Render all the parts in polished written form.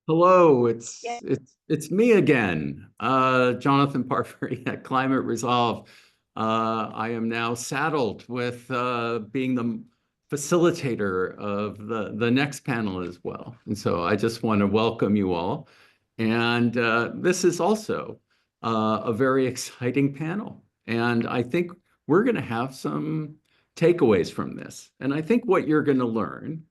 Hello, Yeah. it's me again, Jonathan Parfrey at Climate Resolve. I am now saddled with being the facilitator of the next panel as well, and so I just want to welcome you all. And this is also a very exciting panel, and I think we're going to have some takeaways from this. And I think what you're going to learn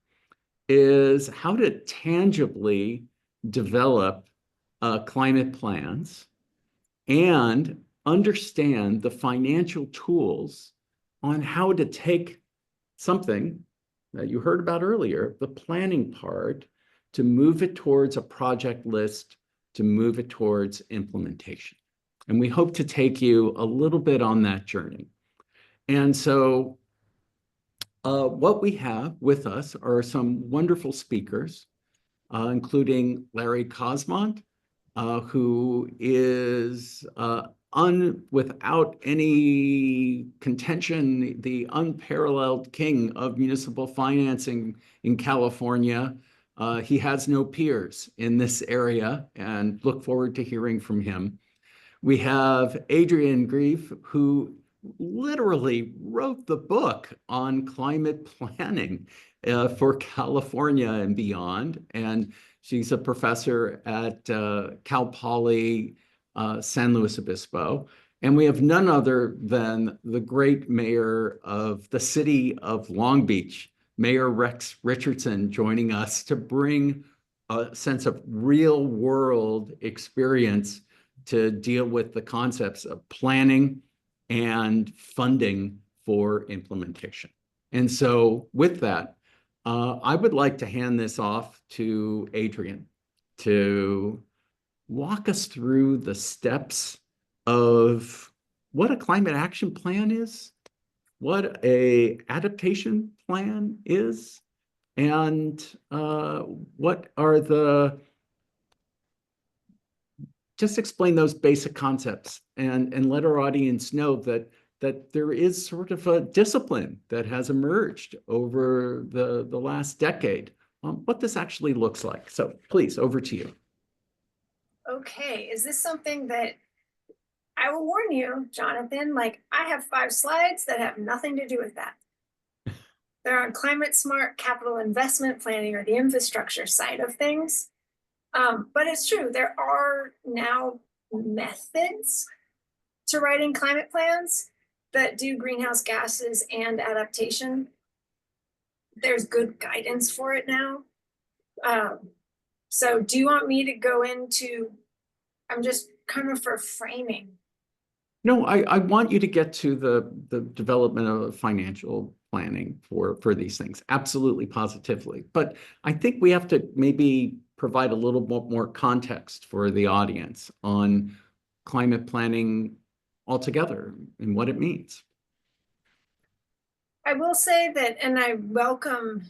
is how to tangibly develop climate plans and understand the financial tools on how to take something that you heard about earlier, the planning part, to move it towards a project list, to move it towards implementation. And we hope to take you a little bit on that journey. And so what we have with us are some wonderful speakers, including Larry Kosmont, who is without any contention, the unparalleled king of municipal financing in California. He has no peers in this area, and look forward to hearing from him. We have Adrienne Greve, who literally wrote the book on climate planning for California and beyond. And she's a professor at Cal Poly San Luis Obispo. And we have none other than the great mayor of the city of Long Beach, Mayor Rex Richardson, joining us to bring a sense of real world experience to deal with the concepts of planning and funding for implementation. And so with that, I would like to hand this off to Adrienne to walk us through the steps of what a climate action plan is, what a adaptation plan is, and what are the just explain those basic concepts and let our audience know that there is sort of a discipline that has emerged over the last decade on what this actually looks like. So please, over to you. Okay, is this something that I will warn you, Jonathan? Like, I have 5 slides that have nothing to do with that. They're on climate smart capital investment planning, or the infrastructure side of things. But it's true, there are now methods to writing climate plans that do greenhouse gases and adaptation. There's good guidance for it now. So do you want me to go into, I'm just kind of for framing. No, I want you to get to the development of financial planning for these things. Absolutely, positively. But I think we have to maybe provide a little bit more context for the audience on climate planning altogether and what it means. I will say that, and I welcome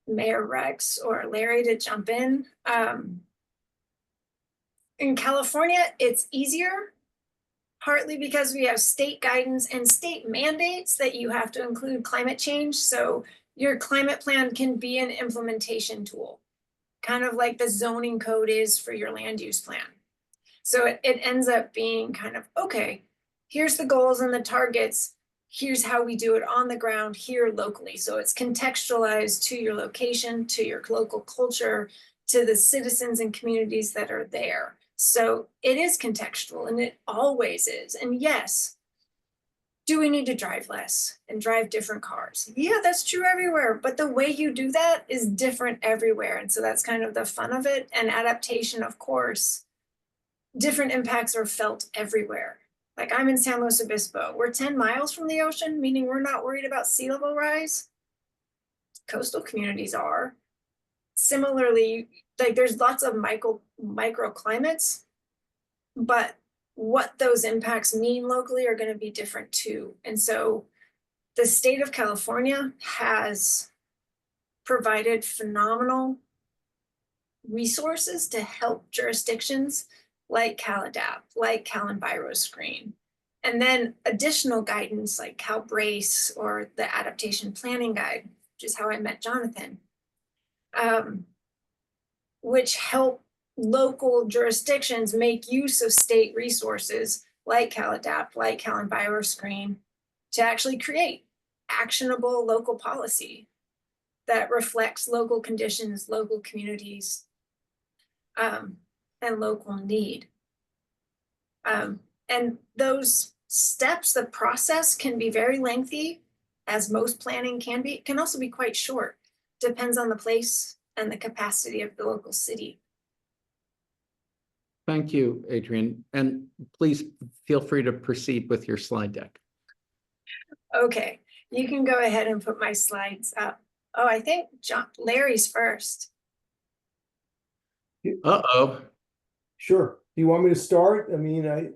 Mayor Rex or Larry to jump in. In California, it's easier, partly because we have state guidance and state mandates that you have to include climate change. So your climate plan can be an implementation tool, kind of like the zoning code is for your land use plan. So it ends up being kind of, okay, here's the goals and the targets. Here's how we do it on the ground here locally. So it's contextualized to your location, to your local culture, to the citizens and communities that are there. So it is contextual, and it always is. And yes, do we need to drive less and drive different cars? Yeah, that's true everywhere. But the way you do that is different everywhere. And so that's kind of the fun of it. And adaptation, of course, different impacts are felt everywhere. Like, I'm in San Luis Obispo. We're 10 miles from the ocean, meaning we're not worried about sea level rise. Coastal communities are. Similarly, like, there's lots of microclimates, but what those impacts mean locally are going to be different too. And so the state of California has provided phenomenal resources to help jurisdictions like CalAdapt, like CalEnviroScreen, and then additional guidance like CalBrace or the Adaptation Planning Guide, which is how I met Jonathan, which help local jurisdictions make use of state resources like CalAdapt, like CalEnviroscreen, to actually create actionable local policy that reflects local conditions, local communities, and local need. And those steps, the process can be very lengthy, as most planning can be. It can also be quite short, depends on the place and the capacity of the local city. Thank you, Adrian. And please feel free to proceed with your slide deck. Okay, you can go ahead and put my slides up. Oh, I think Larry's first. Uh-oh. Sure. Do you want me to start? I mean,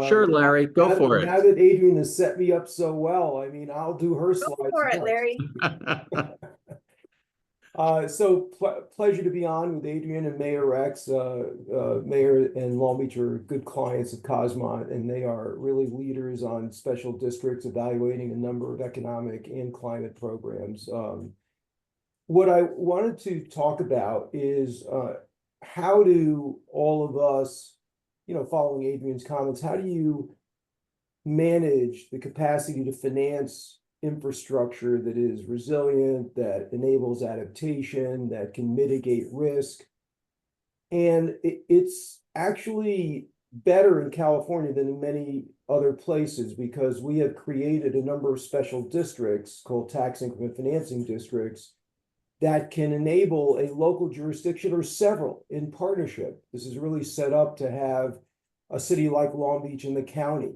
Sure, Larry, go for it. Now that Adrian has set me up so well, I mean, I'll do her slides. Go for it, Larry. So pleasure to be on with Adrian and Mayor Rex. Mayor and Long Beach are good clients of Kosmont, and they are really leaders on special districts evaluating a number of economic and climate programs. What I wanted to talk about is how do all of us, following Adrian's comments, how do you manage the capacity to finance infrastructure that is resilient, that enables adaptation, that can mitigate risk? And it's actually better in California than in many other places, because we have created a number of special districts called tax increment financing districts that can enable a local jurisdiction or several in partnership. This is really set up to have a city like Long Beach and the county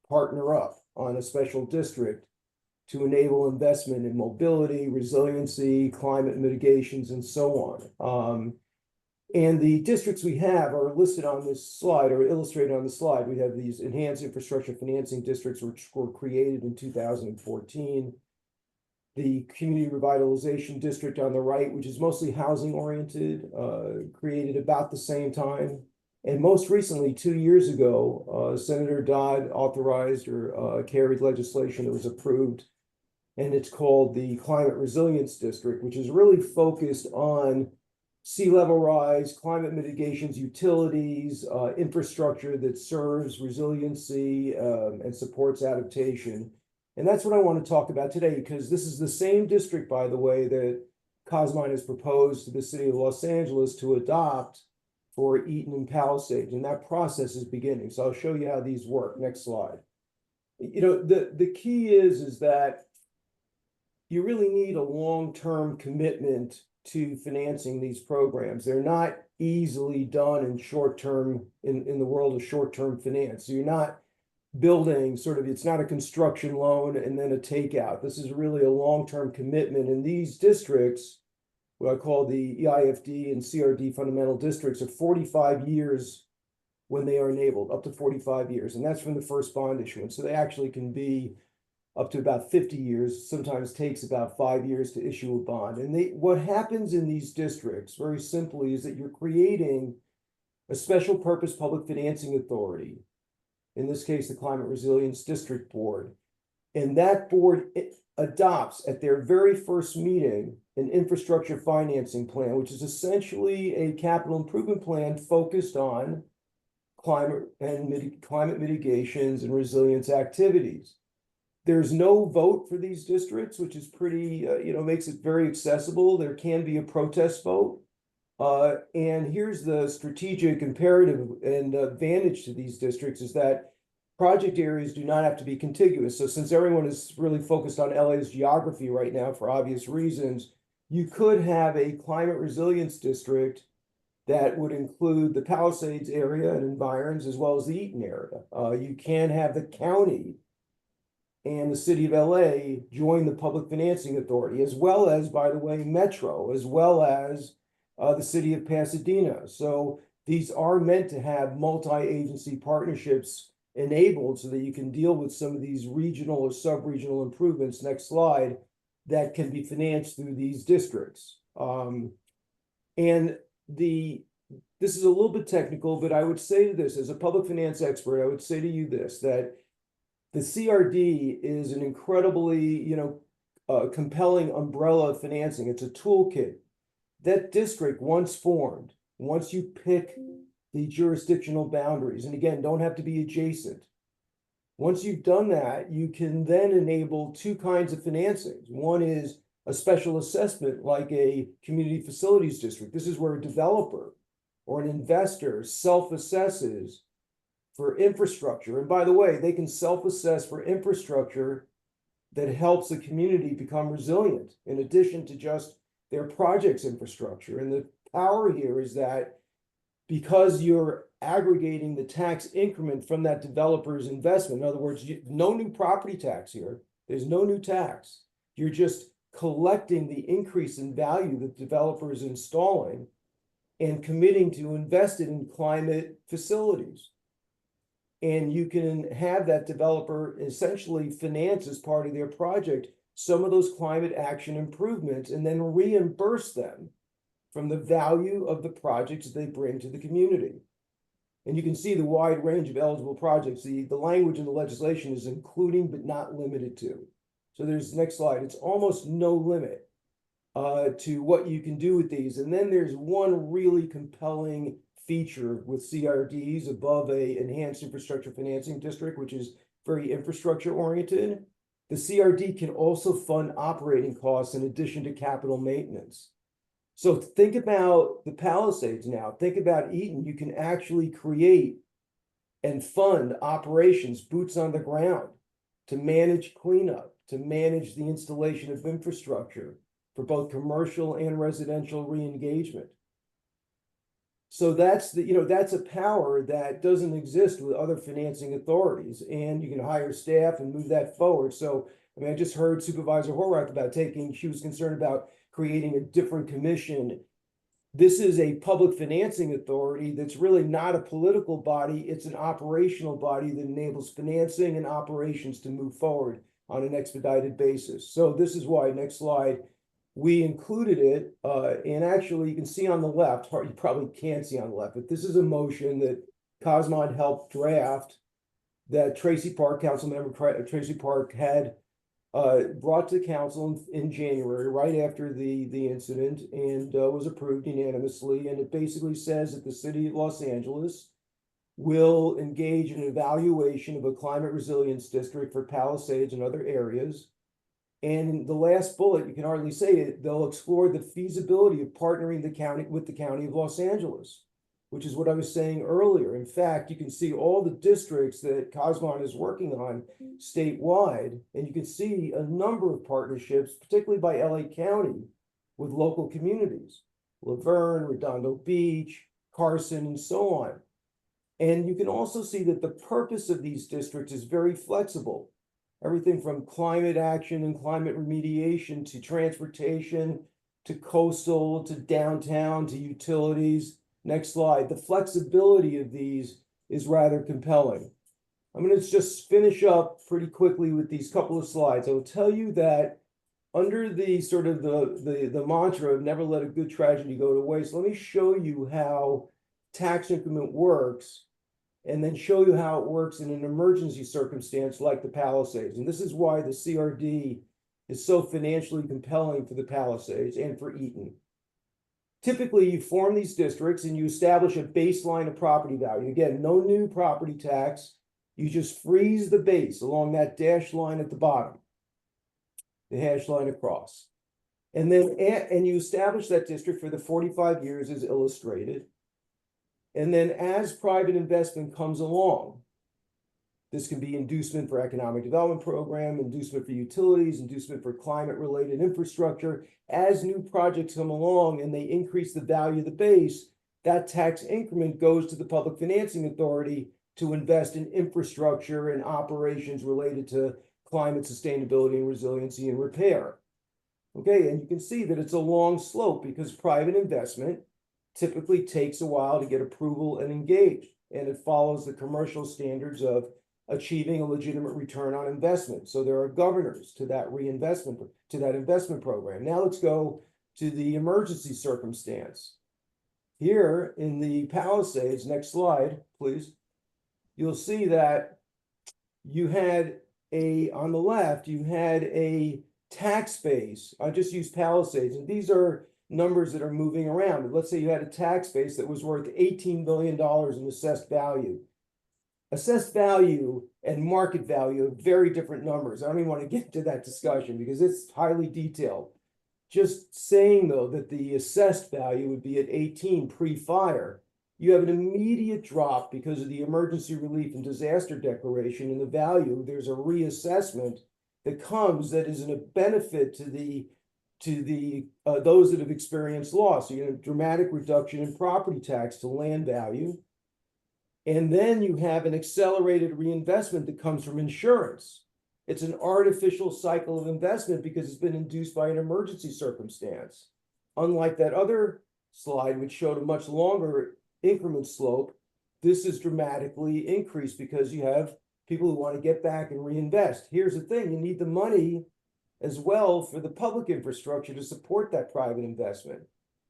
partner up on a special district to enable investment in mobility, resiliency, climate mitigations, and so on. And the districts we have are listed on this slide, or illustrated on the slide. We have these enhanced infrastructure financing districts, which were created in 2014. The community revitalization district on the right, which is mostly housing oriented, created about the same time. And most recently, 2 years ago, Senator Dodd authorized or carried legislation that was approved, and it's called the Climate Resilience District, which is really focused on sea level rise, climate mitigations, utilities, infrastructure that serves resiliency and supports adaptation. And that's what I want to talk about today, because this is the same district, by the way, that Kosmont has proposed to the city of Los Angeles to adopt for Eaton and Palisades, and that process is beginning. So I'll show you how these work. Next slide. The key is that you really need a long-term commitment to financing these programs. They're not easily done in short-term, in the world of short-term finance. So you're not building it's not a construction loan and then a takeout. This is really a long-term commitment. And these districts, what I call the EIFD and CRD fundamental districts, are 45 years when they are enabled, up to 45 years. And that's from the first bond issuance. So they actually can be up to about 50 years, sometimes takes about 5 years to issue a bond. And what happens in these districts, very simply, is that you're creating a special purpose public financing authority, in this case, the Climate Resilience District Board. And that board adopts at their very first meeting an infrastructure financing plan, which is essentially a capital improvement plan focused on climate mitigations and resilience activities. There's no vote for these districts, which is pretty, makes it very accessible. There can be a protest vote. And here's the strategic imperative and advantage to these districts is that project areas do not have to be contiguous. So since everyone is really focused on LA's geography right now for obvious reasons, you could have a climate resilience district that would include the Palisades area and environs, as well as the Eaton area. You can have the county and the city of LA join the public financing authority, as well as, by the way, Metro, as well as the city of Pasadena. So these are meant to have multi-agency partnerships enabled so that you can deal with some of these regional or sub-regional improvements, next slide, that can be financed through these districts. And this is a little bit technical, but I would say this, as a public finance expert, I would say to you this, that the CRD is an incredibly, compelling umbrella of financing. It's a toolkit. That district, once formed, once you pick the jurisdictional boundaries, and again, don't have to be adjacent. Once you've done that, you can then enable two kinds of financings. One is a special assessment like a community facilities district. This is where a developer or an investor self-assesses for infrastructure. And by the way, they can self-assess for infrastructure that helps the community become resilient in addition to just their project's infrastructure. And the power here is that because you're aggregating the tax increment from that developer's investment, in other words, no new property tax here, there's no new tax. You're just collecting the increase in value that the developer is installing and committing to invest it in climate facilities. And you can have that developer essentially finance as part of their project some of those climate action improvements and then reimburse them from the value of the projects they bring to the community. And you can see the wide range of eligible projects. The language in the legislation is including but not limited to. So there's, next slide, it's almost no limit to what you can do with these. And then there's one really compelling feature with CRDs above a enhanced infrastructure financing district, which is very infrastructure oriented. The CRD can also fund operating costs in addition to capital maintenance. So think about the Palisades now, think about Eaton. You can actually create and fund operations, boots on the ground, to manage cleanup, to manage the installation of infrastructure for both commercial and residential re-engagement. So that's that's a power that doesn't exist with other financing authorities, and you can hire staff and move that forward. So, I mean, I just heard Supervisor Horwath about she was concerned about creating a different commission. This is a public financing authority that's really not a political body. It's an operational body that enables financing and operations to move forward on an expedited basis. So this is why, next slide, we included it. And actually, you can see on the left, you probably can't see on the left, but this is a motion that Kosmont helped draft that Tracy Park, Councilmember Tracy Park, had brought to the council in January, right after the incident, and was approved unanimously. And it basically says that the city of Los Angeles will engage in an evaluation of a climate resilience district for Palisades and other areas. And in the last bullet, you can hardly say it, they'll explore the feasibility of partnering with the county of Los Angeles, which is what I was saying earlier. In fact, you can see all the districts that Kosmont is working on statewide, and you can see a number of partnerships, particularly by LA County, with local communities, Laverne, Redondo Beach, Carson, and so on. And you can also see that the purpose of these districts is very flexible. Everything from climate action and climate remediation to transportation, to coastal, to downtown, to utilities. Next slide. The flexibility of these is rather compelling. I'm going to just finish up pretty quickly with these couple of slides. I will tell you that under the sort of the mantra of never let a good tragedy go to waste, let me show you how tax increment works, and then show you how it works in an emergency circumstance like the Palisades. And this is why the CRD is so financially compelling for the Palisades and for Eaton. Typically, you form these districts and you establish a baseline of property value. Again, no new property tax. You just freeze the base along that dashed line at the bottom, the hash line across. And then you establish that district for the 45 years as illustrated. And then as private investment comes along, this can be inducement for economic development program, inducement for utilities, inducement for climate-related infrastructure. As new projects come along and they increase the value of the base, that tax increment goes to the Public Financing Authority to invest in infrastructure and operations related to climate sustainability and resiliency and repair. Okay, and you can see that it's a long slope because private investment typically takes a while to get approval and engage, and it follows the commercial standards of achieving a legitimate return on investment. So there are governors to that reinvestment, to that investment program. Now let's go to the emergency circumstance. Here in the Palisades, next slide, please, you'll see that you had on the left, you had a tax base. I just used Palisades, and these are numbers that are moving around. But let's say you had a tax base that was worth $18 billion in assessed value. Assessed value and market value are very different numbers. I don't even want to get into that discussion because it's highly detailed. Just saying, though, that the assessed value would be at 18 pre-fire, you have an immediate drop because of the emergency relief and disaster declaration in the value. There's a reassessment that comes that is a benefit to those that have experienced loss. So you have a dramatic reduction in property tax to land value. And then you have an accelerated reinvestment that comes from insurance. It's an artificial cycle of investment because it's been induced by an emergency circumstance. Unlike that other slide, which showed a much longer increment slope, this is dramatically increased because you have people who want to get back and reinvest. Here's the thing, you need the money as well for the public infrastructure to support that private investment.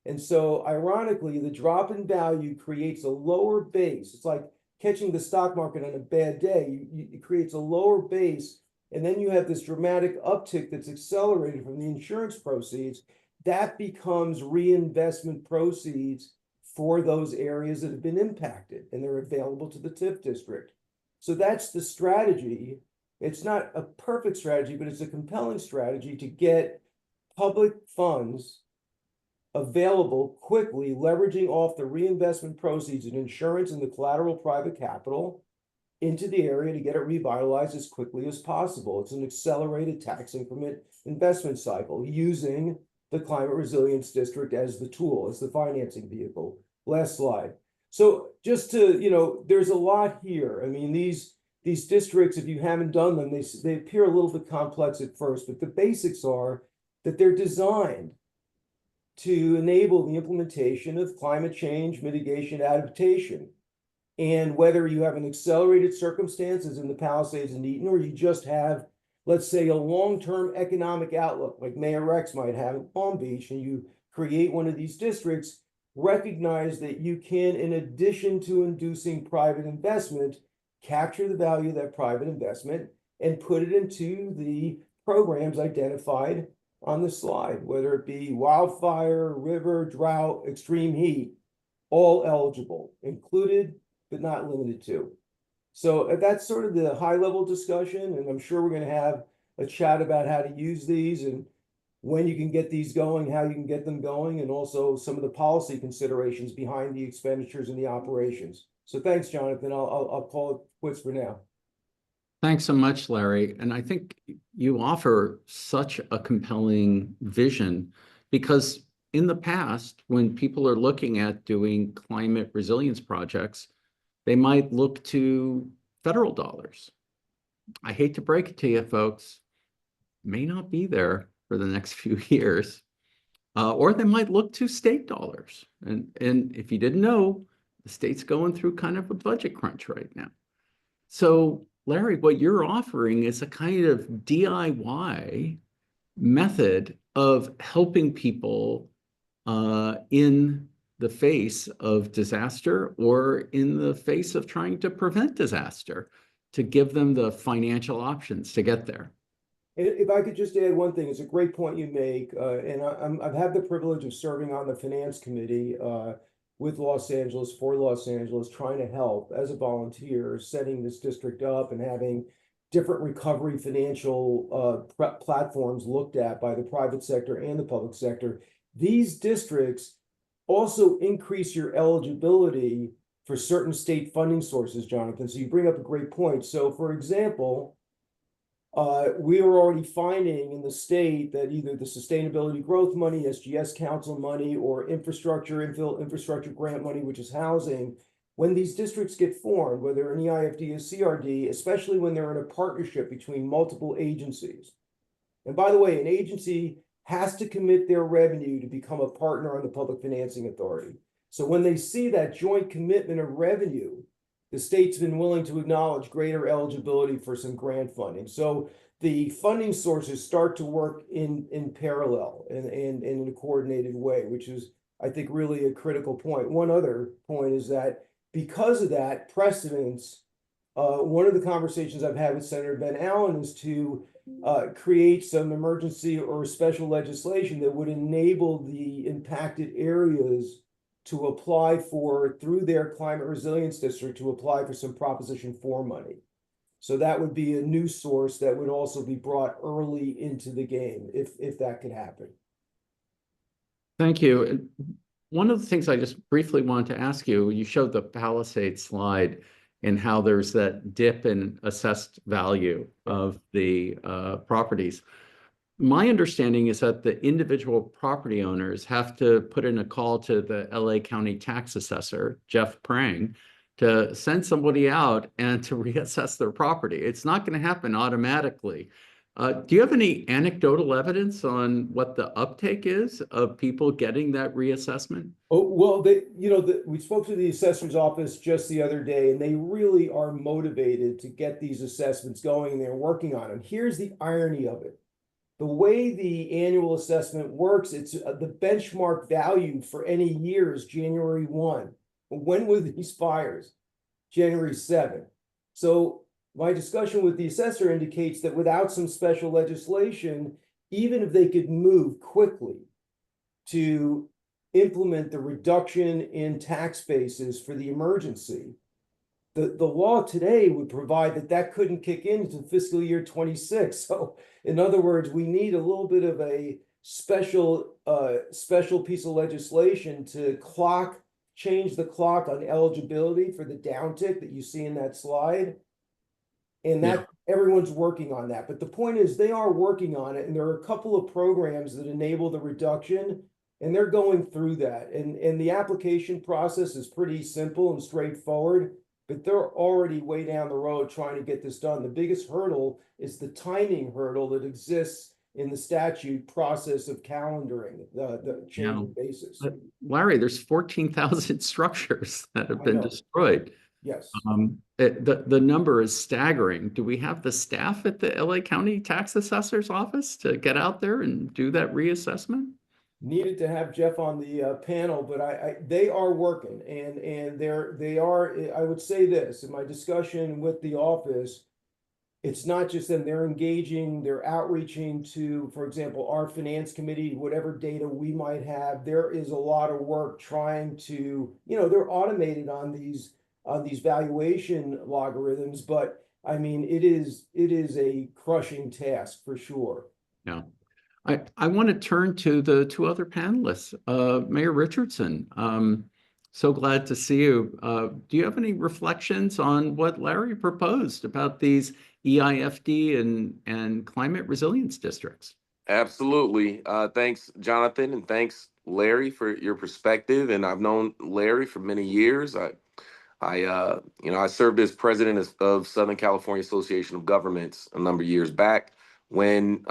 And so ironically, the drop in value creates a lower base. It's like catching the stock market on a bad day. It creates a lower base. And then you have this dramatic uptick that's accelerated from the insurance proceeds. That becomes reinvestment proceeds for those areas that have been impacted, and they're available to the TIF district. So that's the strategy. It's not a perfect strategy, but it's a compelling strategy to get public funds available quickly, leveraging off the reinvestment proceeds in insurance and the collateral private capital into the area to get it revitalized as quickly as possible. It's an accelerated tax increment investment cycle using the climate resilience district as the tool, as the financing vehicle. Last slide. So just to, there's a lot here. I mean, these districts, if you haven't done them, they appear a little bit complex at first, but the basics are that they're designed to enable the implementation of climate change mitigation adaptation. And whether you have an accelerated circumstance as in the Palisades and Eaton, or you just have, let's say, a long-term economic outlook like Mayor Rex might have in Palm Beach, and you create one of these districts, recognize that you can, in addition to inducing private investment, capture the value of that private investment and put it into the programs identified on the slide, whether it be wildfire, river, drought, extreme heat, all eligible, included, but not limited to. So that's sort of the high level discussion. And I'm sure we're going to have a chat about how to use these and when you can get these going, how you can get them going, and also some of the policy considerations behind the expenditures and the operations. So thanks, Jonathan. I'll call it quits for now. Thanks so much, Larry. And I think you offer such a compelling vision because in the past, when people are looking at doing climate resilience projects, they might look to federal dollars. I hate to break it to you, folks, may not be there for the next few years. Or they might look to state dollars. And if you didn't know, the state's going through kind of a budget crunch right now. So Larry, what you're offering is a kind of DIY method of helping people in the face of disaster or in the face of trying to prevent disaster, to give them the financial options to get there. If I could just add one thing, it's a great point you make, and I've had the privilege of serving on the finance committee with Los Angeles, for Los Angeles, trying to help as a volunteer, setting this district up and having different recovery financial platforms looked at by the private sector and the public sector. These districts also increase your eligibility for certain state funding sources, Jonathan. So you bring up a great point. So for example, we are already finding in the state that either the sustainability growth money, SGS council money, or infill infrastructure grant money, which is housing, when these districts get formed, whether in EIFD or CRD, especially when they're in a partnership between multiple agencies. And by the way, an agency has to commit their revenue to become a partner on the Public Financing Authority. So when they see that joint commitment of revenue, the state's been willing to acknowledge greater eligibility for some grant funding. So the funding sources start to work in parallel and in a coordinated way, which is, I think, really a critical point. One other point is that because of that, precedents One of the conversations I've had with Senator Ben Allen is to create some emergency or special legislation that would enable the impacted areas to apply for, through their climate resilience district, to apply for some Proposition 4 money. So that would be a new source that would also be brought early into the game if that could happen. Thank you. One of the things I just briefly wanted to ask you, you showed the Palisades slide and how there's that dip in assessed value of the properties. My understanding is that the individual property owners have to put in a call to the LA County tax assessor, Jeff Prang, to send somebody out and to reassess their property. It's not going to happen automatically. Do you have any anecdotal evidence on what the uptake is of people getting that reassessment? Oh, well, we spoke to the assessor's office just the other day, and they really are motivated to get these assessments going, and they're working on them. Here's the irony of it. The way the annual assessment works, it's the benchmark value for any year is January 1. When were these fires? January 7. So my discussion with the assessor indicates that without some special legislation, even if they could move quickly to implement the reduction in tax bases for the emergency, the law today would provide that couldn't kick in until fiscal year 26. So in other words, we need a little bit of a special piece of legislation to change the clock on eligibility for the downtick that you see in that slide. And that everyone's working on that. But the point is they are working on it. And there are a couple of programs that enable the reduction, and they're going through that. And the application process is pretty simple and straightforward, but they're already way down the road trying to get this done. The biggest hurdle is the timing hurdle that exists in the statute process of calendaring the change in basis. But Larry, there's 14,000 structures that have been destroyed. Yes. The number is staggering. Do we have the staff at the LA County Tax Assessor's Office to get out there and do that reassessment? Needed to have Jeff on the panel, but they are working, and they are. I would say this in my discussion with the office. It's not just them, they're engaging, they're outreaching to, for example, our finance committee, whatever data we might have. There is a lot of work trying to, they're automated on these valuation logarithms, but I mean, it is a crushing task for sure. Yeah. I want to turn to the two other panelists. Mayor Richardson, so glad to see you. Do you have any reflections on what Larry proposed about these EIFD and climate resilience districts? Absolutely. Thanks, Jonathan, and thanks, Larry, for your perspective. And I've known Larry for many years. I served as president of Southern California Association of Governments a number of years back when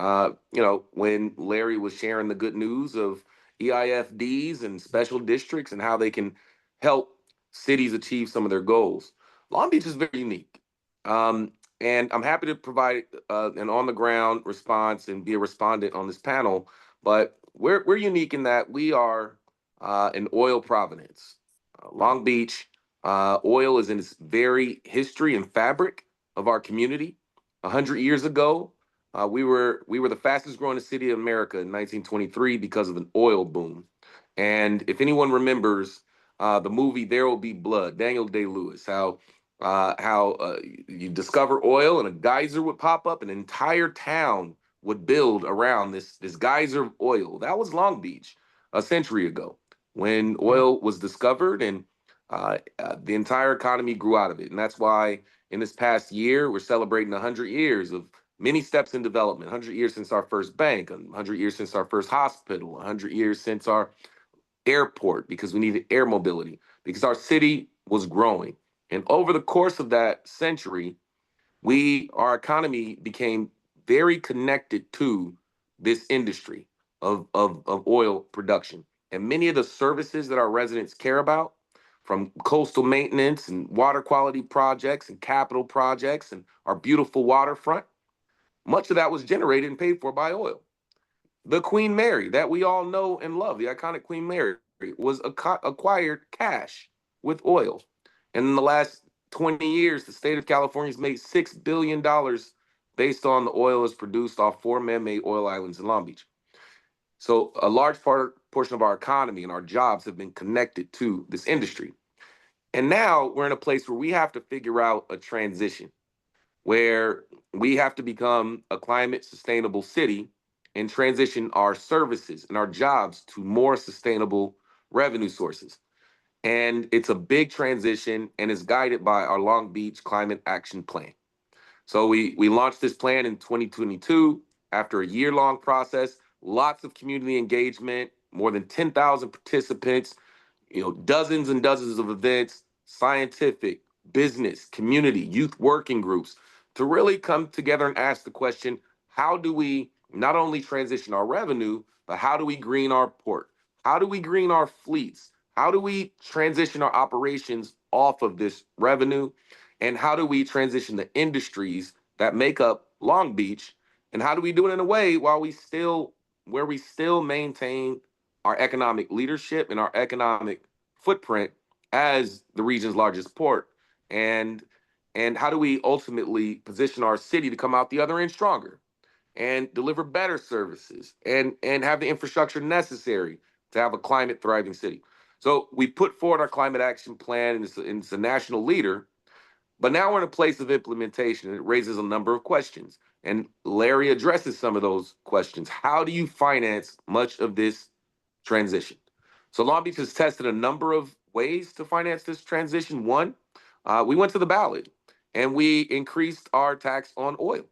Larry was sharing the good news of EIFDs and special districts and how they can help cities achieve some of their goals. Long Beach is very unique. And I'm happy to provide an on-the-ground response and be a respondent on this panel. But we're unique in that we are an oil provenance. Long Beach, oil is in its very history and fabric of our community. 100 years ago, we were the fastest growing city in America in 1923 because of an oil boom. And if anyone remembers the movie There Will Be Blood, Daniel Day-Lewis, how you discover oil and a geyser would pop up, an entire town would build around this geyser of oil. That was Long Beach a century ago when oil was discovered, and the entire economy grew out of it. And that's why in this past year, we're celebrating 100 years of many steps in development, 100 years since our first bank, 100 years since our first hospital, 100 years since our airport, because we needed air mobility, because our city was growing. And over the course of that century, our economy became very connected to this industry of oil production. And many of the services that our residents care about, from coastal maintenance and water quality projects and capital projects and our beautiful waterfront, much of that was generated and paid for by oil. The Queen Mary that we all know and love, the iconic Queen Mary, was acquired cash with oil. And in the last 20 years, the state of California has made $6 billion based on the oil that's produced off 4 man-made oil islands in Long Beach. So a large portion of our economy and our jobs have been connected to this industry. And now we're in a place where we have to figure out a transition where we have to become a climate sustainable city and transition our services and our jobs to more sustainable revenue sources. And it's a big transition and is guided by our Long Beach Climate Action Plan. So we launched this plan in 2022 after a year-long process, lots of community engagement, more than 10,000 participants, dozens and dozens of events, scientific, business, community, youth working groups, to really come together and ask the question, how do we not only transition our revenue, but how do we green our port? How do we green our fleets? How do we transition our operations off of this revenue? And how do we transition the industries that make up Long Beach? And how do we do it in a way where we still maintain our economic leadership and our economic footprint as the region's largest port? And how do we ultimately position our city to come out the other end stronger and deliver better services and have the infrastructure necessary to have a climate thriving city? So we put forward our climate action plan, and it's a national leader, but now we're in a place of implementation, and it raises a number of questions. And Larry addresses some of those questions. How do you finance much of this transition? So Long Beach has tested a number of ways to finance this transition. One, we went to the ballot and we increased our tax on oil.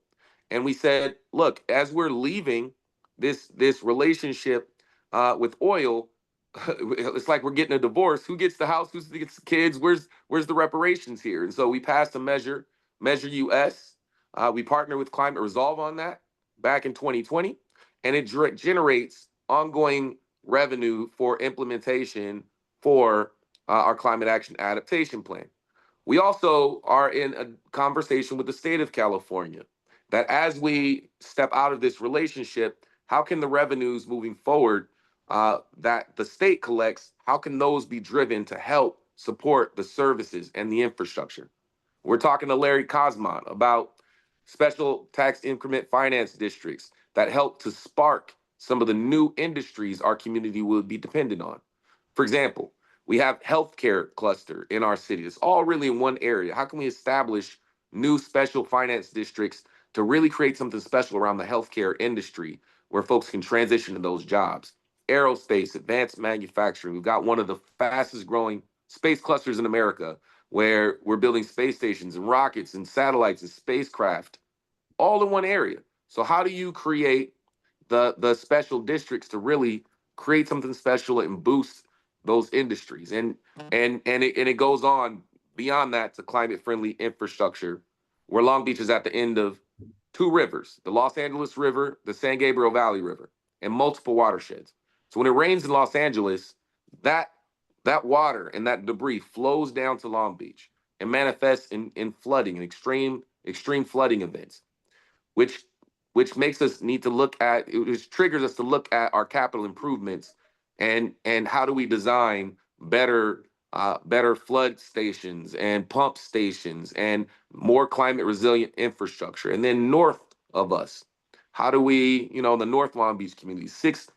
And we said, look, as we're leaving this relationship with oil, it's like we're getting a divorce. Who gets the house? Who gets the kids? Where's the reparations here? And so we passed a Measure US. We partnered with Climate Resolve on that back in 2020, and it generates ongoing revenue for implementation for our climate action adaptation plan. We also are in a conversation with the state of California that as we step out of this relationship, how can the revenues moving forward that the state collects, how can those be driven to help support the services and the infrastructure? We're talking to Larry Kosmont about special tax increment finance districts that help to spark some of the new industries our community will be dependent on. For example, we have healthcare cluster in our city. It's all really in one area. How can we establish new special finance districts to really create something special around the healthcare industry where folks can transition to those jobs? Aerospace, advanced manufacturing. We've got one of the fastest growing space clusters in America where we're building space stations and rockets and satellites and spacecraft all in one area. So how do you create the special districts to really create something special and boost those industries? And it goes on beyond that to climate friendly infrastructure, where Long Beach is at the end of 2 rivers, the Los Angeles River, the San Gabriel Valley River, and multiple watersheds. So when it rains in Los Angeles, that water and that debris flows down to Long Beach and manifests in flooding and extreme flooding events, which makes us need to look at, it triggers us to look at our capital improvements and how do we design better flood stations and pump stations and more climate resilient infrastructure. And then north of us, how do we, the North Long Beach community, 6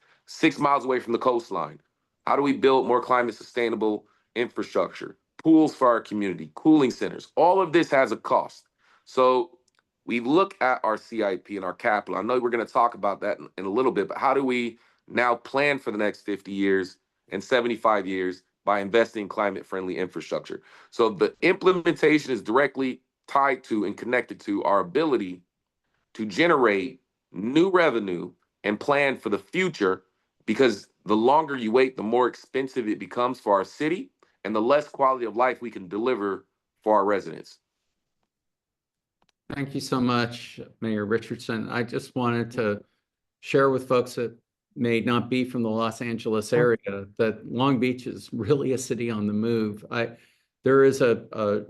miles away from the coastline, how do we build more climate sustainable infrastructure, pools for our community, cooling centers? All of this has a cost. So we look at our CIP and our capital. I know we're going to talk about that in a little bit, but how do we now plan for the next 50 years and 75 years by investing in climate-friendly infrastructure? So the implementation is directly tied to and connected to our ability to generate new revenue and plan for the future, because the longer you wait, the more expensive it becomes for our city and the less quality of life we can deliver for our residents. Thank you so much, Mayor Richardson. I just wanted to share with folks that may not be from the Los Angeles area that Long Beach is really a city on the move. There is a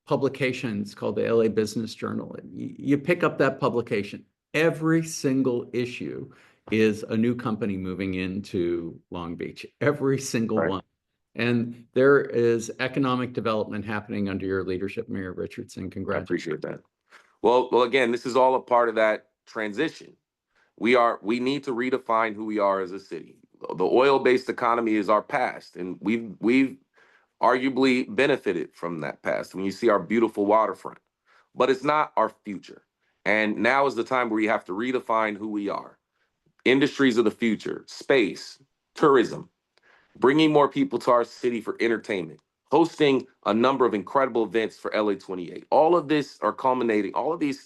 publication, it's called the LA Business Journal. You pick up that publication, every single issue is a new company moving into Long Beach, every single one. And there is economic development happening under your leadership, Mayor Richardson. I Congratulations. appreciate that. Well, again, this is all a part of that transition. We need to redefine who we are as a city. The oil-based economy is our past, and we've arguably benefited from that past when you see our beautiful waterfront, but it's not our future. And now is the time where you have to redefine who we are. Industries of the future, space, tourism, bringing more people to our city for entertainment, hosting a number of incredible events for LA 28. All of these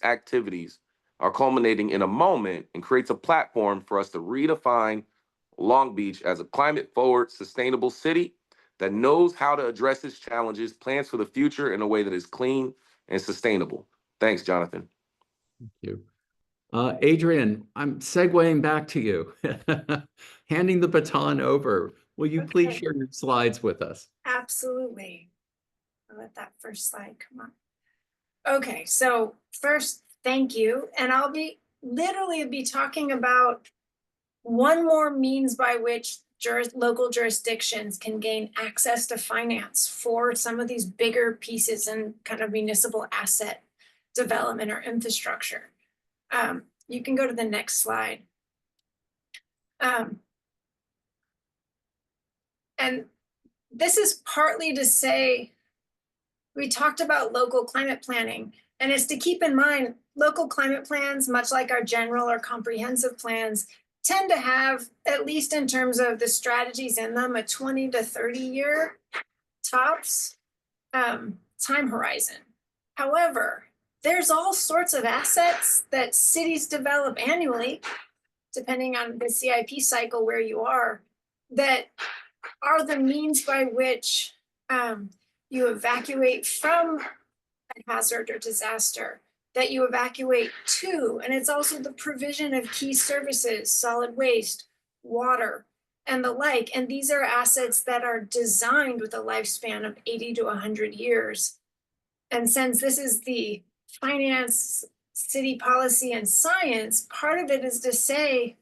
activities are culminating in a moment and creates a platform for us to redefine Long Beach as a climate forward, sustainable city that knows how to address its challenges, plans for the future in a way that is clean and sustainable. Thanks, Jonathan. Thank you. Adrian, I'm segueing back to you, handing the baton over. Will you please share your slides with us? Absolutely. I'll let that first slide come on. Okay, so first, thank you. And I'll literally be talking about one more means by which local jurisdictions can gain access to finance for some of these bigger pieces and kind of municipal asset development or infrastructure. You can go to the next slide. And this is partly to say, we talked about local climate planning, and it's to keep in mind local climate plans, much like our general or comprehensive plans, tend to have, at least in terms of the strategies in them, a 20 to 30 year tops time horizon. However, there's all sorts of assets that cities develop annually, depending on the CIP cycle where you are, that are the means by which you evacuate from a hazard or disaster, that you evacuate to. And it's also the provision of key services, solid waste, water, and the like. And these are assets that are designed with a lifespan of 80 to 100 years. And since this is the finance, city policy, and science, part of it is to say,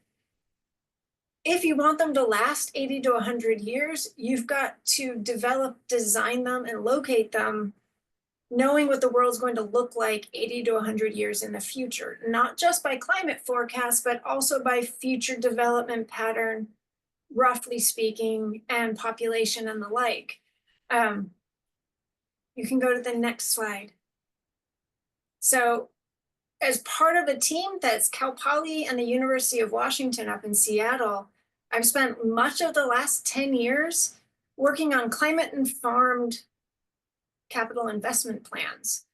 if you want them to last 80 to 100 years, you've got to develop, design them, and locate them, knowing what the world's going to look like 80 to 100 years in the future, not just by climate forecasts, but also by future development pattern, roughly speaking, and population and the like. You can go to the next slide. So as part of a team that's Cal Poly and the University of Washington up in Seattle, I've spent much of the last 10 years working on climate-informed capital investment plans.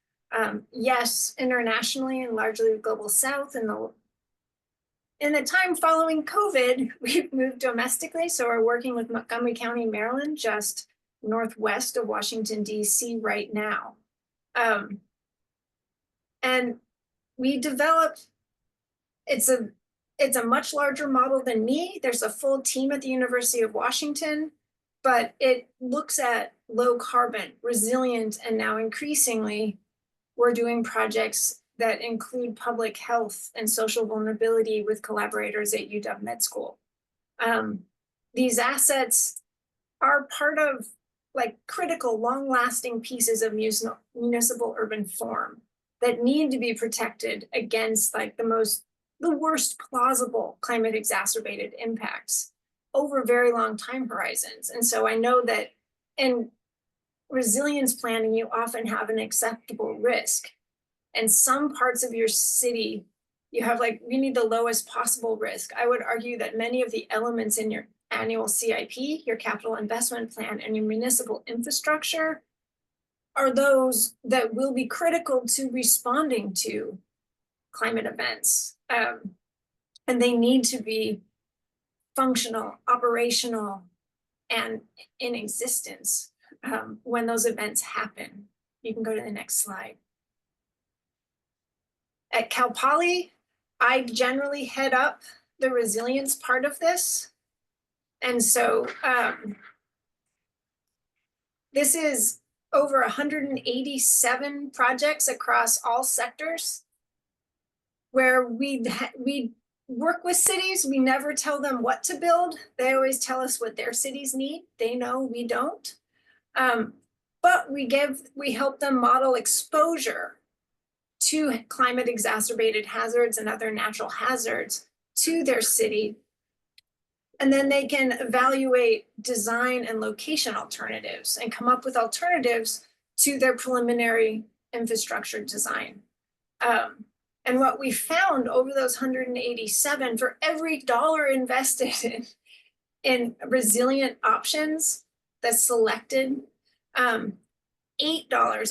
Yes, internationally and largely with Global South. In the time following COVID, we've moved domestically. So we're working with Montgomery County, Maryland, just northwest of Washington, DC right now. And we developed, it's a much larger model than me. There's a full team at the University of Washington, but it looks at low carbon, resilient, and now increasingly, we're doing projects that include public health and social vulnerability with collaborators at UW Med School. These assets are part of like critical, long-lasting pieces of municipal urban form that need to be protected against like the worst plausible climate exacerbated impacts over very long time horizons. And so I know that in resilience planning, you often have an acceptable risk. And some parts of your city, you have like, we need the lowest possible risk. I would argue that many of the elements in your annual CIP, your capital investment plan, and your municipal infrastructure are those that will be critical to responding to climate events. And they need to be functional, operational, and in existence when those events happen. You can go to the next slide. At Cal Poly, I generally head up the resilience part of this. And so this is over 187 projects across all sectors where we work with cities. We never tell them what to build. They always tell us what their cities need. They know, we don't. But we help them model exposure to climate exacerbated hazards and other natural hazards to their city. And then they can evaluate design and location alternatives and come up with alternatives to their preliminary infrastructure design. And what we found over those 187, for every dollar invested in resilient options that's selected, $8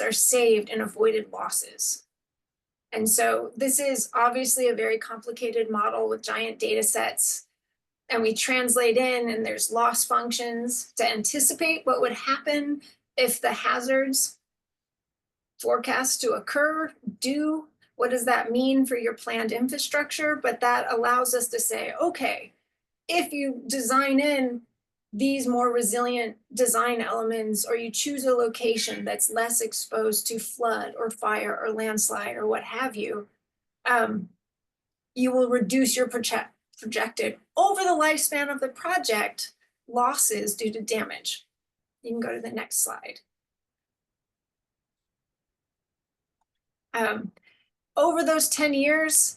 are saved in avoided losses. And so this is obviously a very complicated model with giant data sets. And we translate in, and there's loss functions to anticipate what would happen if the hazards forecast to occur do. What does that mean for your planned infrastructure? But that allows us to say, okay, if you design in these more resilient design elements, or you choose a location that's less exposed to flood or fire or landslide or what have you, you will reduce your projected over the lifespan of the project losses due to damage. You can go to the next slide. Over those 10 years,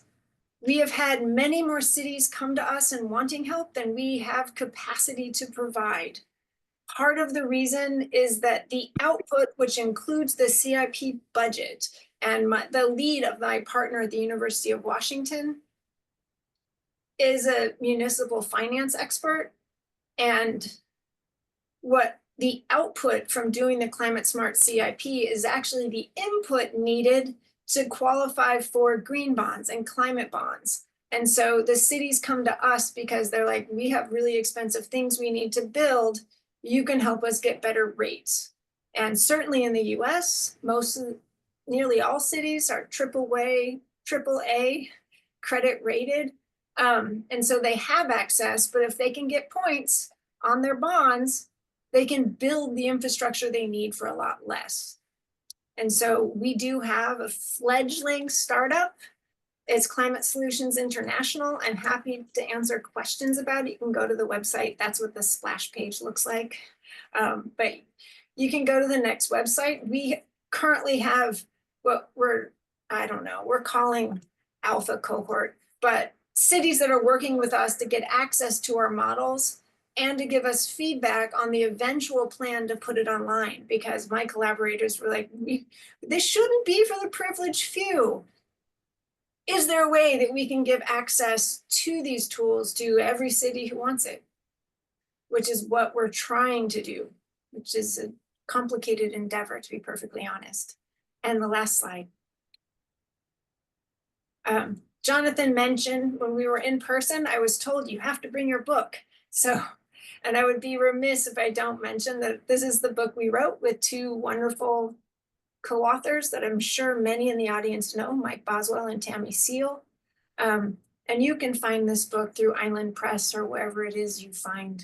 we have had many more cities come to us and wanting help than we have capacity to provide. Part of the reason is that the output, which includes the CIP budget, and the lead of my partner at the University of Washington is a municipal finance expert. And what the output from doing the Climate Smart CIP is actually the input needed to qualify for green bonds and climate bonds. And so the cities come to us because they're like, we have really expensive things we need to build. You can help us get better rates. And certainly in the US, nearly all cities are AAA credit rated. And so they have access, but if they can get points on their bonds, they can build the infrastructure they need for a lot less. And so we do have a fledgling startup. It's Climate Solutions International. I'm happy to answer questions about it. You can go to the website. That's what the splash page looks like. But you can go to the next website. We currently have what we're calling alpha cohort, but cities that are working with us to get access to our models and to give us feedback on the eventual plan to put it online, because my collaborators were like, this shouldn't be for the privileged few. Is there a way that we can give access to these tools to every city who wants it? Which is what we're trying to do, which is a complicated endeavor, to be perfectly honest. And the last slide. Jonathan mentioned when we were in person, I was told you have to bring your book. So, and I would be remiss if I don't mention that this is the book we wrote with two wonderful co-authors that I'm sure many in the audience know, Mike Boswell and Tammy Seal. And you can find this book through Island Press or wherever it is you find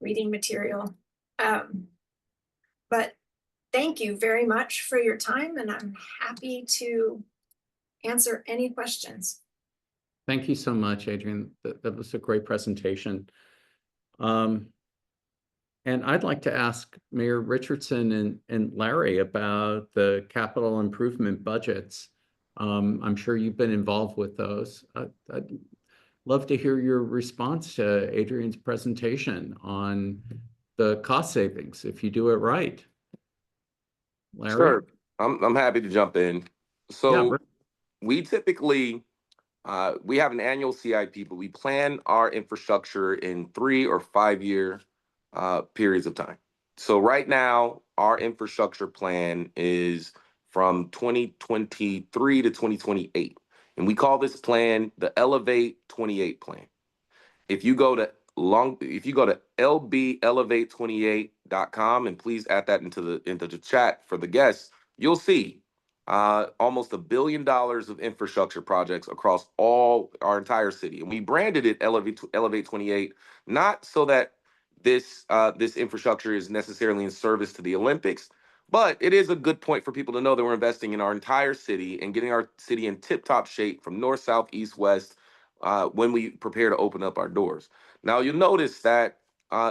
reading material. But thank you very much for your time, and I'm happy to answer any questions. Thank you so much, Adrian. That was a great presentation. And I'd like to ask Mayor Richardson and Larry about the capital improvement budgets. I'm sure you've been involved with those. I'd love to hear your response to Adrian's presentation on the cost savings if you do it right. Larry? Sure, I'm happy to jump in. So Yeah, we typically, we have an annual CIP, but we plan our infrastructure in 3 or 5 year periods of time. So right now, our infrastructure plan is from 2023 to 2028. And we call this plan the Elevate 28 plan. If you go to lbelevate28.com, and please add that into the chat for the guests, you'll see almost $1 billion of infrastructure projects across our entire city. And we branded it Elevate 28, not so that this infrastructure is necessarily in service to the Olympics, but it is a good point for people to know that we're investing in our entire city and getting our city in tip-top shape from north, south, east, west, when we prepare to open up our doors. Now, you'll notice that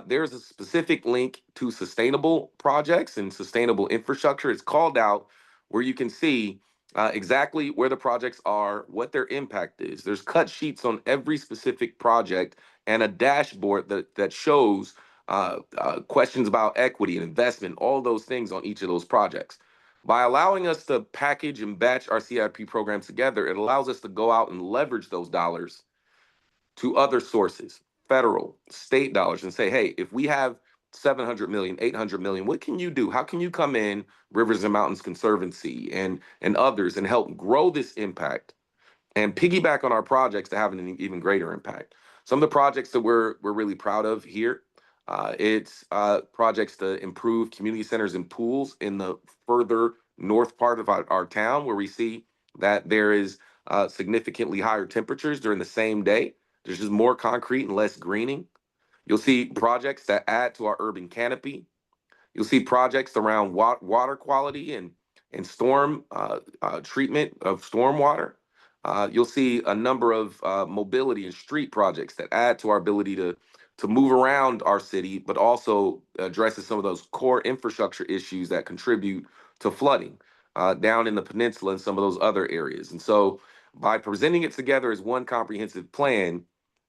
there's a specific link to sustainable projects and sustainable infrastructure. It's called out where you can see exactly where the projects are, what their impact is. There's cut sheets on every specific project and a dashboard that shows questions about equity and investment, all those things on each of those projects. By allowing us to package and batch our CIP programs together, it allows us to go out and leverage those dollars to other sources, federal, state dollars, and say, hey, if we have 700 million, 800 million, what can you do? How can you come in, Rivers and Mountains Conservancy and others, and help grow this impact and piggyback on our projects to have an even greater impact? Some of the projects that we're really proud of here, it's projects to improve community centers and pools in the further north part of our town, where we see that there is significantly higher temperatures during the same day. There's just more concrete and less greening. You'll see projects that add to our urban canopy. You'll see projects around water quality and storm treatment of stormwater. You'll see a number of mobility and street projects that add to our ability to move around our city, but also addresses some of those core infrastructure issues that contribute to flooding down in the peninsula and some of those other areas. And so by presenting it together as one comprehensive plan,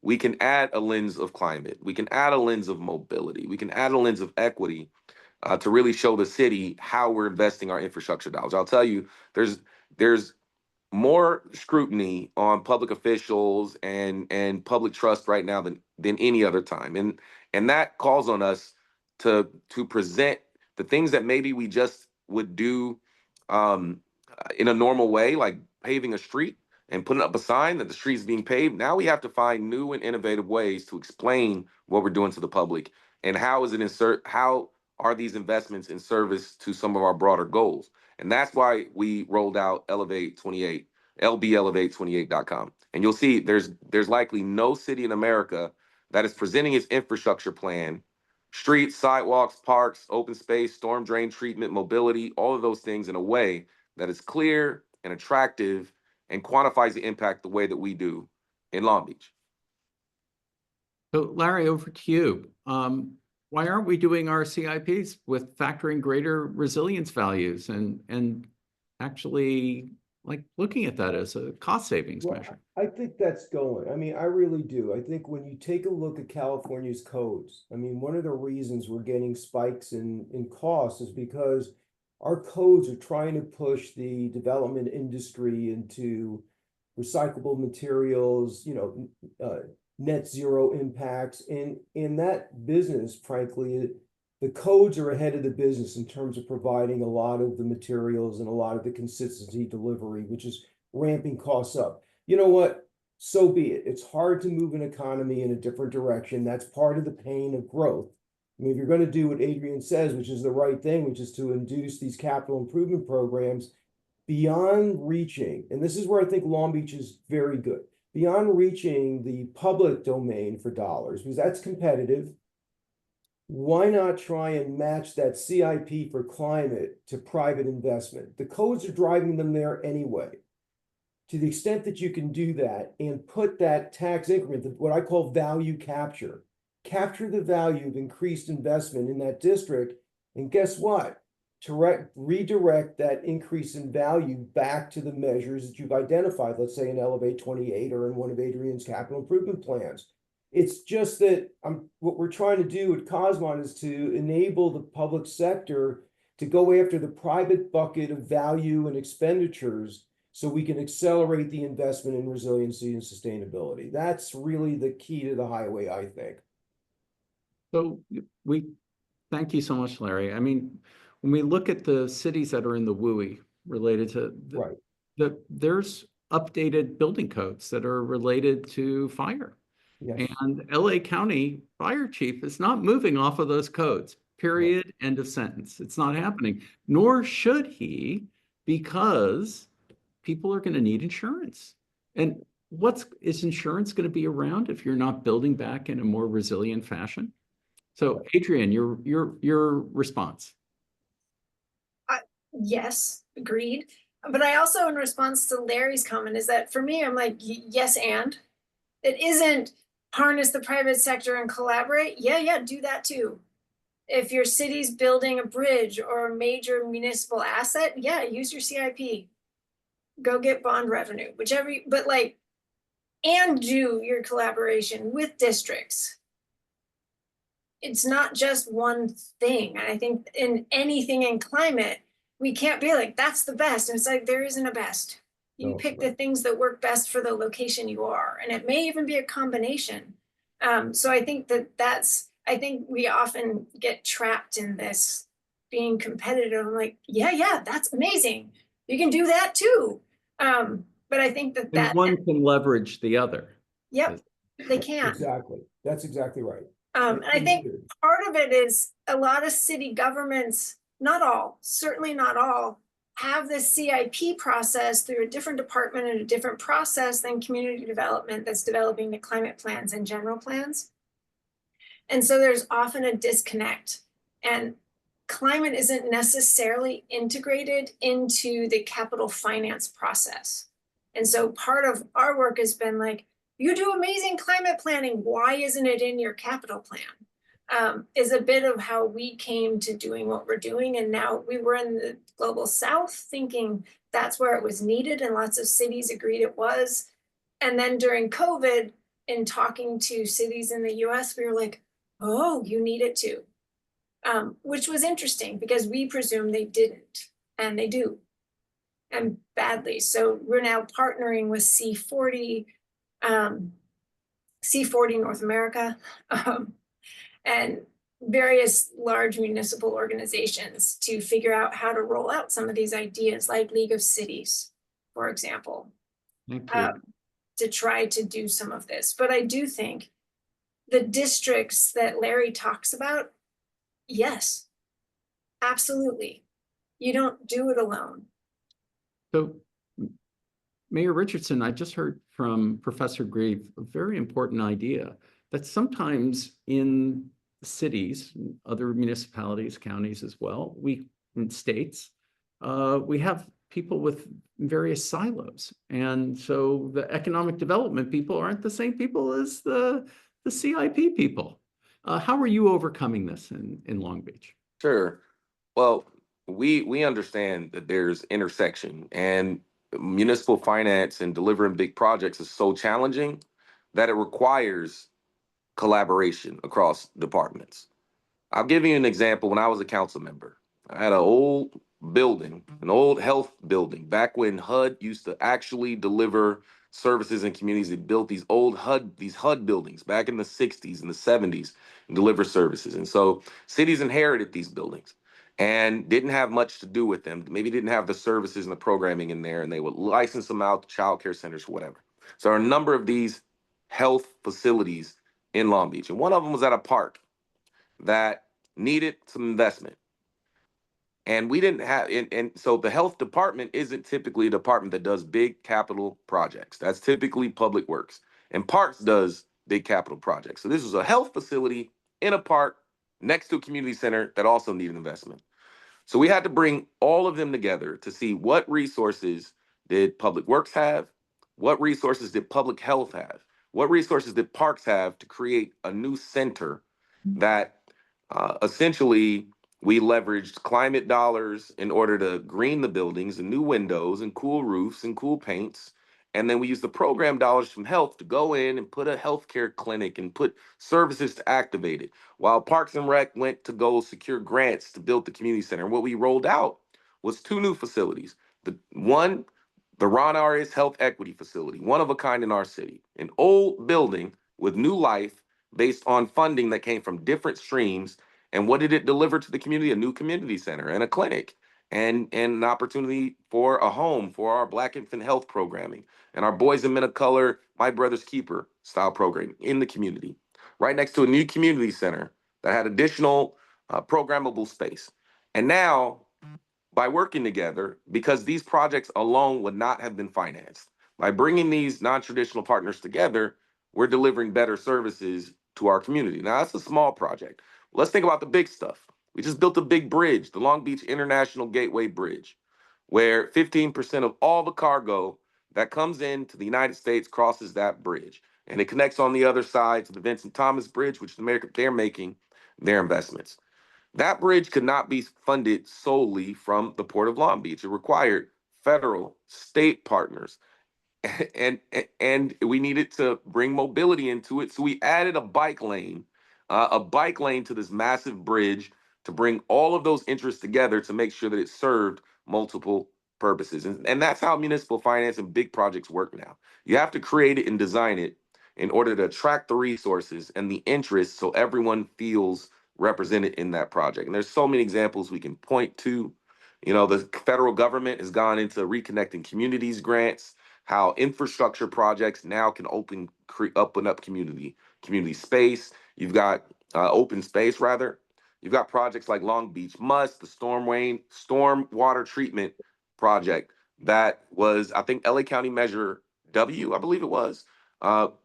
we can add a lens of climate, we can add a lens of mobility, we can add a lens of equity to really show the city how we're investing our infrastructure dollars. I'll tell you, there's more scrutiny on public officials and public trust right now than any other time, and that calls on us to present the things that maybe we just would do in a normal way, like paving a street and putting up a sign that the street is being paved. Now we have to find new and innovative ways to explain what we're doing to the public and how are these investments in service to some of our broader goals. And that's why we rolled out Elevate 28, lbelevate28.com. And you'll see there's likely no city in America that is presenting its infrastructure plan, streets, sidewalks, parks, open space, storm drain treatment, mobility, all of those things in a way that is clear and attractive and quantifies the impact the way that we do in Long Beach. So Larry, over to you. Why aren't we doing our CIPs with factoring greater resilience values and actually like looking at that as a cost savings measure? I think that's going. I mean, I really do. I think when you take a look at California's codes, I mean, one of the reasons we're getting spikes in costs is because our codes are trying to push the development industry into recyclable materials, net zero impacts. And in that business, frankly, the codes are ahead of the business in terms of providing a lot of the materials and a lot of the consistency delivery, which is ramping costs up. You know what? So be it. It's hard to move an economy in a different direction. That's part of the pain of growth. I mean, if you're going to do what Adrian says, which is the right thing, which is to induce these capital improvement programs beyond reaching, and this is where I think Long Beach is very good, beyond reaching the public domain for dollars, because that's competitive. Why not try and match that CIP for climate to private investment? The codes are driving them there anyway. To the extent that you can do that and put that tax increment, what I call value capture the value of increased investment in that district, and guess what? To redirect that increase in value back to the measures that you've identified, let's say in Elevate 28 or in one of Adrian's capital improvement plans. It's just that what we're trying to do at Kosmont is to enable the public sector to go after the private bucket of value and expenditures so we can accelerate the investment in resiliency and sustainability. That's really the key to the highway, I think. So we thank you so much, Larry. I mean, when we look at the cities that are in the WUI related to there's updated building codes that are related to fire. Yes. And LA County Fire Chief is not moving off of those codes, period, end of sentence. It's not happening, nor should he, because people are going to need insurance. And is insurance going to be around if you're not building back in a more resilient fashion? So Adrian, your response. Yes, agreed. But I also, in response to Larry's comment, is that for me, I'm like, yes, and that isn't harness the private sector and collaborate, yeah, do that too. If your city's building a bridge or a major municipal asset, yeah, use your CIP. Go get bond revenue, whichever, but like, and do your collaboration with districts. It's not just one thing. And I think in anything in climate, we can't be like, that's the best. And it's like, there isn't a best. You No, pick right. the things that work best for the location you are. And it may even be a combination. So I think I think we often get trapped in this being competitive. I'm like, yeah, that's amazing. You can do that too. But I think And one can leverage the other. yep, they can. Exactly. That's exactly right. And I think part of it is a lot of city governments, not all, certainly not all, have this CIP process through a different department and a different process than community development that's developing the climate plans and general plans. And so there's often a disconnect. And climate isn't necessarily integrated into the capital finance process. And so part of our work has been like, you do amazing climate planning. Why isn't it in your capital plan? Is a bit of how we came to doing what we're doing. And now we were in the global south thinking that's where it was needed. And lots of cities agreed it was. And then during COVID, in talking to cities in the US, we were like, oh, you need it too. Which was interesting because we presumed they didn't, and they do, and badly. So we're now partnering with C40, C40 North America, and various large municipal organizations to figure out how to roll out some of these ideas, like League of Cities, for example, to try to do some of this. But I do think the districts that Larry talks about, yes, absolutely. You don't do it alone. So, Mayor Richardson, I just heard from Professor Greve a very important idea that sometimes in cities, other municipalities, counties as well, in states, we have people with various silos. And so the economic development people aren't the same people as the CIP people. How are you overcoming this in Long Beach? Sure. Well, we understand that there's intersection, and municipal finance and delivering big projects is so challenging that it requires collaboration across departments. I'll give you an example. When I was a council member, I had an old building, an old health building, back when HUD used to actually deliver services in communities. They built these old HUD buildings back in the 60s and the 70s and deliver services. And so cities inherited these buildings and didn't have much to do with them. Maybe didn't have the services and the programming in there, and they would license them out to child care centers or whatever. So there are a number of these health facilities in Long Beach. And one of them was at a park that needed some investment. And we didn't have, and so the health department isn't typically a department that does big capital projects. That's typically public works. And parks does big capital projects. So this was a health facility in a park next to a community center that also needed investment. So we had to bring all of them together to see what resources did public works have, what resources did public health have, what resources did parks have to create a new center that essentially we leveraged climate dollars in order to green the buildings and new windows and cool roofs and cool paints. And then we used the program dollars from health to go in and put a healthcare clinic and put services to activate it, while Parks and Rec went to go secure grants to build the community center. And what we rolled out was two new facilities. The Ron Arias Health Equity Facility, one of a kind in our city, an old building with new life based on funding that came from different streams. And what did it deliver to the community? A new community center and a clinic and an opportunity for a home for our Black infant health programming and our Boys and Men of Color, My Brother's Keeper style programming in the community, right next to a new community center that had additional programmable space. And now, by working together, because these projects alone would not have been financed, by bringing these non-traditional partners together, we're delivering better services to our community. Now, that's a small project. Let's think about the big stuff. We just built a big bridge, the Long Beach International Gateway Bridge, where 15% of all the cargo that comes into the United States crosses that bridge. and it connects on the other side to the Vincent Thomas Bridge, which they're making their investments. That bridge could not be funded solely from the Port of Long Beach. It required federal, state partners, and we needed to bring mobility into it. So we added a bike lane to this massive bridge to bring all of those interests together to make sure that it served multiple purposes. And that's how municipal finance and big projects work now. You have to create it and design it in order to attract the resources and the interests so everyone feels represented in that project. And there's so many examples we can point to. You know, the federal government has gone into reconnecting communities grants, how infrastructure projects now can open up community space. You've got open space rather. You've got projects like Long Beach Must, the storm water treatment project that was, I think, LA County Measure W, I believe it was.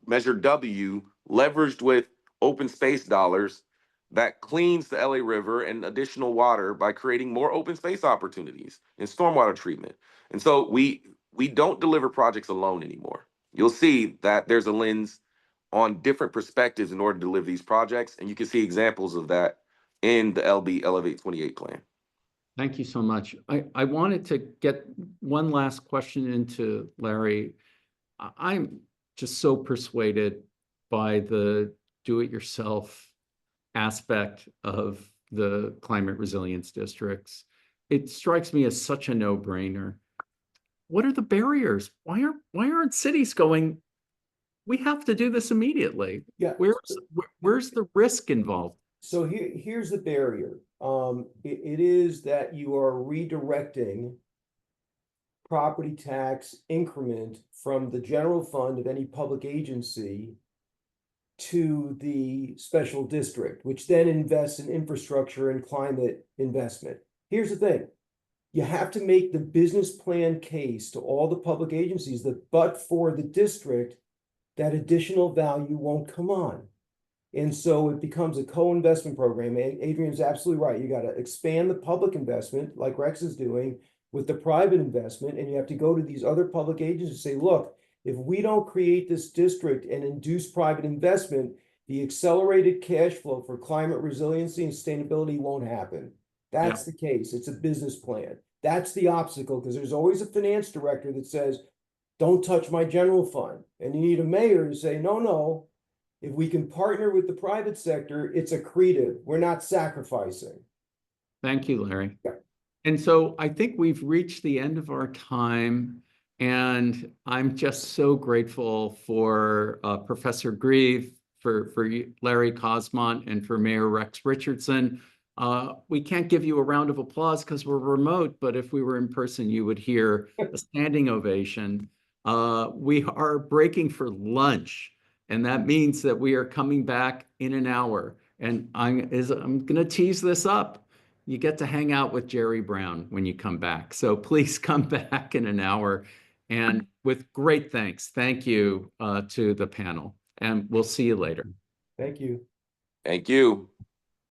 Measure W leveraged with open space dollars that cleans the LA River and additional water by creating more open space opportunities in stormwater treatment. And so we don't deliver projects alone anymore. You'll see that there's a lens on different perspectives in order to deliver these projects, and you can see examples of that in the LB Elevate 28 plan. Thank you so much. I wanted to get one last question into Larry. I'm just so persuaded by the do-it-yourself aspect of the climate resilience districts. It strikes me as such a no-brainer. What are the barriers? Why aren't cities going, we have to do this immediately? Yeah. Where's the risk involved? So here's the barrier. It is that you are redirecting property tax increment from the general fund of any public agency to the special district, which then invests in infrastructure and climate investment. Here's the thing. You have to make the business plan case to all the public agencies that but for the district, that additional value won't come on. And so it becomes a co-investment program. Adrian's absolutely right. You got to expand the public investment like Rex is doing with the private investment. And you have to go to these other public agencies and say, look, if we don't create this district and induce private investment, the accelerated cash flow for climate resiliency and sustainability won't happen. That's the case. It's a business plan. That's the obstacle, because there's always a finance director that says, don't touch my general fund. And you need a mayor to say, no, if we can partner with the private sector, it's accretive. We're not sacrificing. Thank you, Larry. Yeah. And so I think we've reached the end of our time. And I'm just so grateful for Professor Greve, for Larry Kosmont, and for Mayor Rex Richardson. We can't give you a round of applause because we're remote, but if we were in person, you would hear a standing ovation. We are breaking for lunch, and that means that we are coming back in an hour. And I'm going to tease this up. You get to hang out with Jerry Brown when you come back. So please come back in an hour. And with great thanks, thank you to the panel. And we'll see you later. Thank you. Thank you.